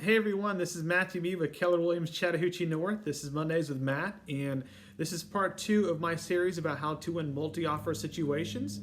Hey everyone, this is Meide with Keller Williams Chattahoochee North. This is Mondays with Matt, and this is part 2 of my series about how to win multi-offer situations.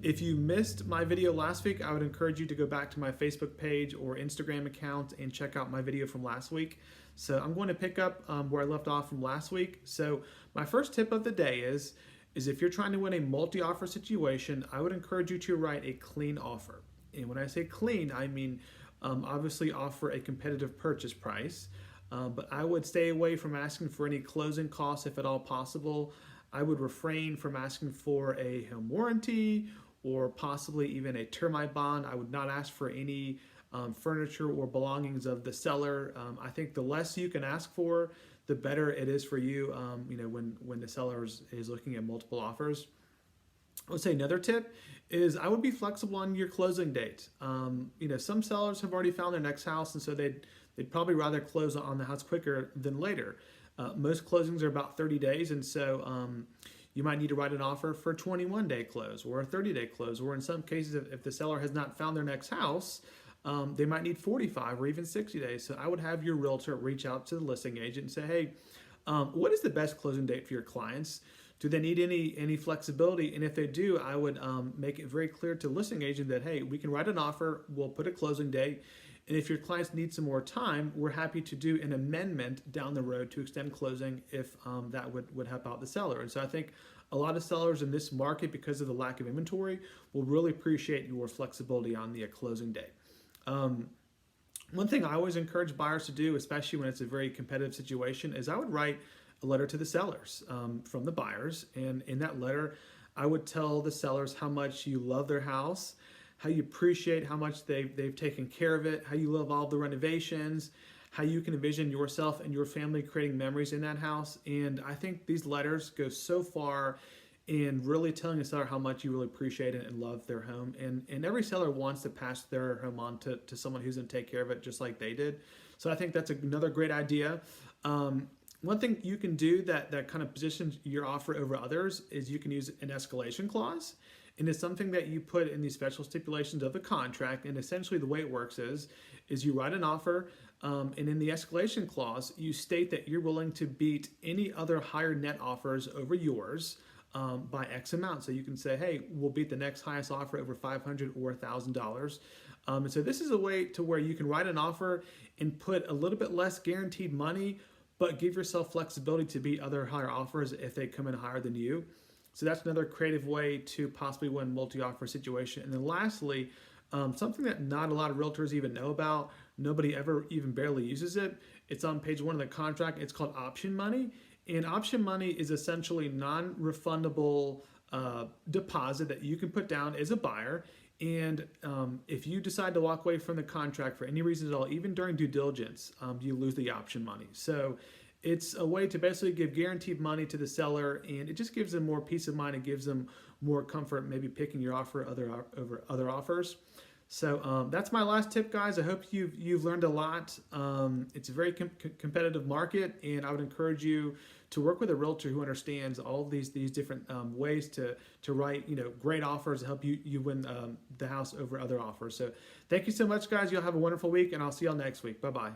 If you missed my video last week, I would encourage you to go back to my Facebook page or Instagram account and check out my video from last week. So I'm going to pick up where I left off from last week. So my first tip of the day is if you're trying to win a multi-offer situation, I would encourage you to write a clean offer. And when I say clean, I mean obviously offer a competitive purchase price, but I would stay away from asking for any closing costs if at all possible. I would refrain from asking for a home warranty or possibly even a termite bond. I would not ask for any furniture or belongings of the seller. I think the less you can ask for, the better it is for you. When the seller is looking at multiple offers. I would say another tip is I would be flexible on your closing date. Some sellers have already found their next house, and so they'd probably rather close on the house quicker than later. Most closings are about 30 days, and so you might need to write an offer for a 21-day close or a 30-day close, or in some cases, if the seller has not found their next house, they might need 45 or even 60 days. So I would have your realtor reach out to the listing agent and say, hey, what is the best closing date for your clients? Do they need any flexibility? And if they do, I would make it very clear to the listing agent that, hey, we can write an offer, we'll put a closing date, and if your clients need some more time, we're happy to do an amendment down the road to extend closing if that would help out the seller. And so I think a lot of sellers in this market, because of the lack of inventory, will really appreciate your flexibility on the closing date. One thing I always encourage buyers to do, especially when it's a very competitive situation, is I would write a letter to the sellers from the buyers. And in that letter, I would tell the sellers how much you love their house, how you appreciate how much they've taken care of it, how you love all the renovations, how you can envision yourself and your family creating memories in that house. And I think these letters go so far in really telling the seller how much you really appreciate it and love their home. And every seller wants to pass their home on to someone who's going to take care of it just like they did. So I think that's another great idea. One thing you can do that kind of positions your offer over others is you can use an escalation clause. And it's something that you put in the special stipulations of the contract. And essentially the way it works is you write an offer, and in the escalation clause, you state that you're willing to beat any other higher net offers over yours by X amount. So you can say, hey, we'll beat the next highest offer over $500 or $1,000. And so this is a way to where you can write an offer and put a little bit less guaranteed money, but give yourself flexibility to beat other higher offers if they come in higher than you. So that's another creative way to possibly win multi-offer situation. And then lastly, something that not a lot of realtors even know about, nobody ever even barely uses it. It's on page 1 of the contract. It's called option money. And option money is essentially non-refundable deposit that you can put down as a buyer. And if you decide to walk away from the contract for any reason at all, even during due diligence, you lose the option money. So it's a way to basically give guaranteed money to the seller, and it just gives them more peace of mind. It gives them more comfort maybe picking your offer over other offers. So that's my last tip, guys. I hope you've learned a lot. It's a very competitive market, and I would encourage you to work with a realtor who understands all of these different ways to write great offers to help you win the house over other offers. So thank you so much, guys. You'll have a wonderful week, and I'll see y'all next week. Bye-bye.